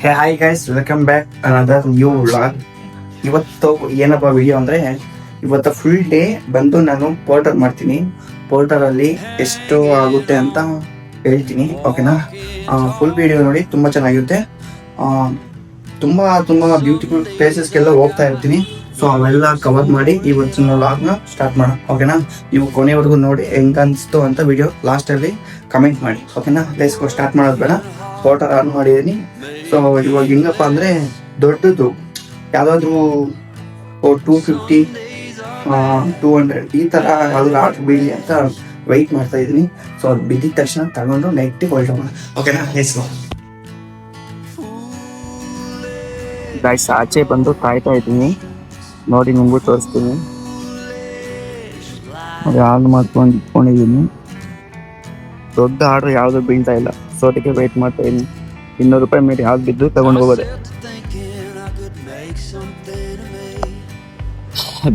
ಹೇ hi guys, welcome back another new vlog. ಇವತ್ತು ಏನಪ್ಪ video ಅಂದರೆ, ಇವತ್ತು ಫುಲ್ ಡೇ ಬಂದು ನಾನು ಪೋರ್ಟರ್ ಮಾಡ್ತೀನಿ. ಪೋರ್ಟರಲ್ಲಿ ಎಷ್ಟು ಆಗುತ್ತೆ ಅಂತ ಹೇಳ್ತೀನಿ, ಓಕೆನಾ? ಫುಲ್ ವಿಡಿಯೋ ನೋಡಿ, ತುಂಬ ಚೆನ್ನಾಗಿರುತ್ತೆ. ತುಂಬ ತುಂಬ ಬ್ಯೂಟಿಫುಲ್ ಪ್ಲೇಸಸ್ಗೆಲ್ಲ ಹೋಗ್ತಾ ಇರ್ತೀನಿ. ಸೊ ಅವೆಲ್ಲ ಕವರ್ ಮಾಡಿ ಇವತ್ತಿನ ವ್ಲಾಗ್ನ ಸ್ಟಾರ್ಟ್ ಮಾಡೋಣ, ಓಕೆನಾ? ನೀವು ಕೊನೆವರೆಗೂ ನೋಡಿ ಹೆಂಗೆ ಅನಿಸ್ತು ಅಂತ ವಿಡಿಯೋ ಲಾಸ್ಟಲ್ಲಿ ಕಮೆಂಟ್ ಮಾಡಿ, ಓಕೆನಾ? ಪ್ಲೇಸ್ಗೆ ಸ್ಟಾರ್ಟ್ ಮಾಡೋದು ಬೇಡ. ಪೋರ್ಟರ್ ಆನ್ ಮಾಡಿದ್ದೀನಿ. ಸೊ ಇವಾಗ ಹೆಂಗಪ್ಪ ಅಂದರೆ, ದೊಡ್ಡದು ಯಾವುದಾದ್ರೂ 250 200 ಈ ಥರ ಯಾವ್ದಾದ್ರು ಆರ್ಡರ್ ಬೀಳಿ ಅಂತ ವೆಯ್ಟ್ ಮಾಡ್ತಾ ಇದ್ದೀನಿ. ಸೊ ಅದು ಬಿದ್ದಿದ ತಕ್ಷಣ ತಗೊಂಡು ನೆಗೆಟಿವ್ ಹೊರಟೋಣ, ಓಕೆನಾ? ಎಸ್ ಗೈಸ್, ಆಚೆ ಬಂದು ಕಾಯ್ತಾ ಇದ್ದೀನಿ ನೋಡಿ, ನಿಮಗೂ ತೋರಿಸ್ತೀನಿ. ಅದು ಆನ್ ಮಾಡ್ಕೊಂಡು ಇಟ್ಕೊಂಡಿದ್ದೀನಿ. ದೊಡ್ಡ ಆರ್ಡ್ರ್ ಯಾವುದು ಬೀಳ್ತಾ ಇಲ್ಲ, ಸೊ ಅದಕ್ಕೆ ವೆಯ್ಟ್ ಮಾಡ್ತಾ ಇದ್ದೀನಿ. ₹200 ಮೇಲೆ ಯಾವ್ದು ಬಿದ್ದು ತಗೊಂಡು ಹೋಗೋದೆ.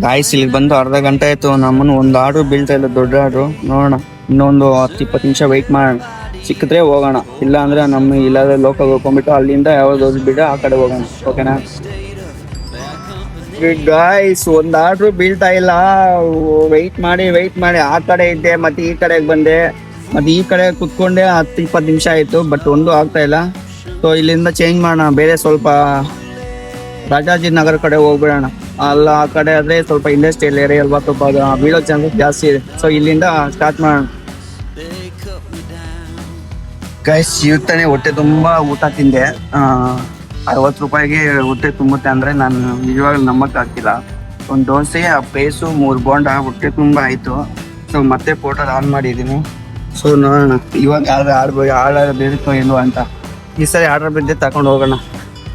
ಗಾಯ್ಸ್, ಇಲ್ಲಿಗೆ ಬಂದು ಅರ್ಧ ಗಂಟೆ ಆಯಿತು. ನಮ್ಮನ್ನು ಒಂದು ಆರ್ಡ್ರ್ ಬೀಳ್ತಾ ಇಲ್ಲ, ದೊಡ್ಡ ಆರ್ಡ್ರು. ನೋಡೋಣ, ಇನ್ನೊಂದು 10-20 ನಿಮಿಷ ವೆಯ್ಟ್ ಮಾಡೋಣ. ಸಿಕ್ಕಿದ್ರೆ ಹೋಗೋಣ, ಇಲ್ಲ ಅಂದರೆ ನಮ್ಮ ಇಲ್ಲಾದ್ರೆ ಲೋಕಲ್ ಹೋಗ್ಕೊಂಡ್ಬಿಟ್ಟು ಅಲ್ಲಿಂದ ಯಾವ್ದು ಬಿಡ ಆ ಕಡೆ ಹೋಗೋಣ, ಓಕೆನಾ? ಗಾಯ್ಸ್, ಒಂದು ಆರ್ಡ್ರು ಬೀಳ್ತಾ ಇಲ್ಲ. ವೆಯ್ಟ್ ಮಾಡಿ ಆ ಕಡೆ ಇದ್ದೆ, ಮತ್ತೆ ಈ ಕಡೆಗೆ ಬಂದೆ, ಮತ್ತೆ ಈ ಕಡೆ ಕುತ್ಕೊಂಡೆ 10-20 ನಿಮಿಷ ಆಯಿತು, ಬಟ್ ಒಂದು ಆಗ್ತಾ ಇಲ್ಲ. ಸೊ ಇಲ್ಲಿಂದ ಚೇಂಜ್ ಮಾಡೋಣ, ಬೇರೆ ಸ್ವಲ್ಪ ರಾಜಾಜಿನಗರ ಕಡೆ ಹೋಗ್ಬಿಡೋಣ. ಅಲ್ಲ ಆ ಕಡೆ ಆದರೆ ಸ್ವಲ್ಪ ಇಂಡಸ್ಟ್ರಿಯಲ್ ಏರಿಯಾ ಅಲ್ವಾ, ಸ್ವಲ್ಪ ಬೀಳೋ ಚಾನ್ಸಸ್ ಜಾಸ್ತಿ ಇದೆ. ಸೊ ಇಲ್ಲಿಂದ ಸ್ಟಾರ್ಟ್ ಮಾಡೋಣ. ಗೈಸ್, ಇವತ್ತಾನೆ ಹೊಟ್ಟೆ ತುಂಬ ಊಟ ತಿಂದೆ. ₹60 ಹೊಟ್ಟೆ ತುಂಬುತ್ತೆ ಅಂದರೆ ನಾನು ನಿಜವಾಗ್ಲೂ ನಂಬಕ್ಕಾಗ್ತಿಲ್ಲ. ಒಂದು ದೋಸೆ, ಆ ಪೇಸು, 3 ಬೋಂಡ, ಹೊಟ್ಟೆ ತುಂಬ ಆಯಿತು. ಸೊ ಮತ್ತೆ ಪೋರ್ಟರ್ ಆನ್ ಮಾಡಿದ್ದೀನಿ. ಸೊ ನೋಡೋಣ ಇವಾಗ ಆರ್ಡರ್ ಬೀಳುತ್ತೋ ಇಲ್ವೋ ಅಂತ. ಈ ಸರಿ ಆರ್ಡರ್ ಬಿದ್ದೆ ತಗೊಂಡು ಹೋಗೋಣ.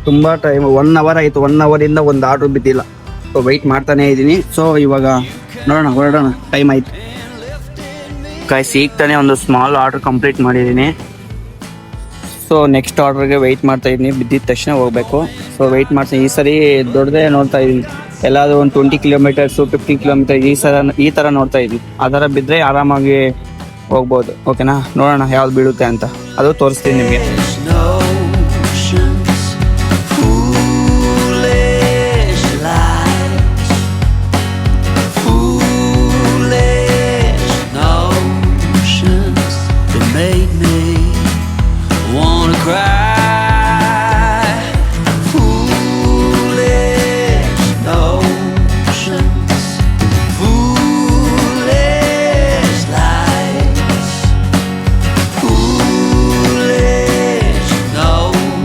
ತುಂಬ ಟೈಮ್, 1 ಅವರ್ ಆಯಿತು. 1 ಅವರಿಂದ ಒಂದು ಆರ್ಡ್ರ್ ಬಿದ್ದಿಲ್ಲ. ಸೊ ವೆಯ್ಟ್ ಮಾಡ್ತಾನೇ ಇದ್ದೀನಿ. ಸೊ ಇವಾಗ ನೋಡೋಣ, ಹೊರಡೋಣ, ಟೈಮ್ ಆಯಿತು. ಗೈಸ್, ಈಗ ತಾನೇ ಒಂದು ಸ್ಮಾಲ್ ಆರ್ಡ್ರ್ ಕಂಪ್ಲೀಟ್ ಮಾಡಿದ್ದೀನಿ. ಸೊ ನೆಕ್ಸ್ಟ್ ಆರ್ಡ್ರಿಗೆ ವೆಯ್ಟ್ ಮಾಡ್ತಾ ಇದ್ದೀನಿ. ಬಿದ್ದಿದ ತಕ್ಷಣ ಹೋಗಬೇಕು. ಸೊ ವೆಯ್ಟ್ ಮಾಡ್ತೀನಿ. ಈ ಸರಿ ದೊಡ್ಡದೇ ನೋಡ್ತಾ ಇದ್ದೀನಿ. ಎಲ್ಲಾದರೂ ಒಂದು 20 ಕಿಲೋಮೀಟರ್ಸು, 15 ಕಿಲೋಮೀಟರ್ ಈ ಥರ ನೋಡ್ತಾ ಇದ್ದೀನಿ. ಆ ಥರ ಬಿದ್ದರೆ ಆರಾಮಾಗಿ ಹೋಗ್ಬೋದು, ಓಕೆನಾ? ನೋಡೋಣ ಯಾವ್ದು ಬೀಳುತ್ತೆ ಅಂತ, ಅದು ತೋರಿಸ್ತೀನಿ ನಿಮಗೆ.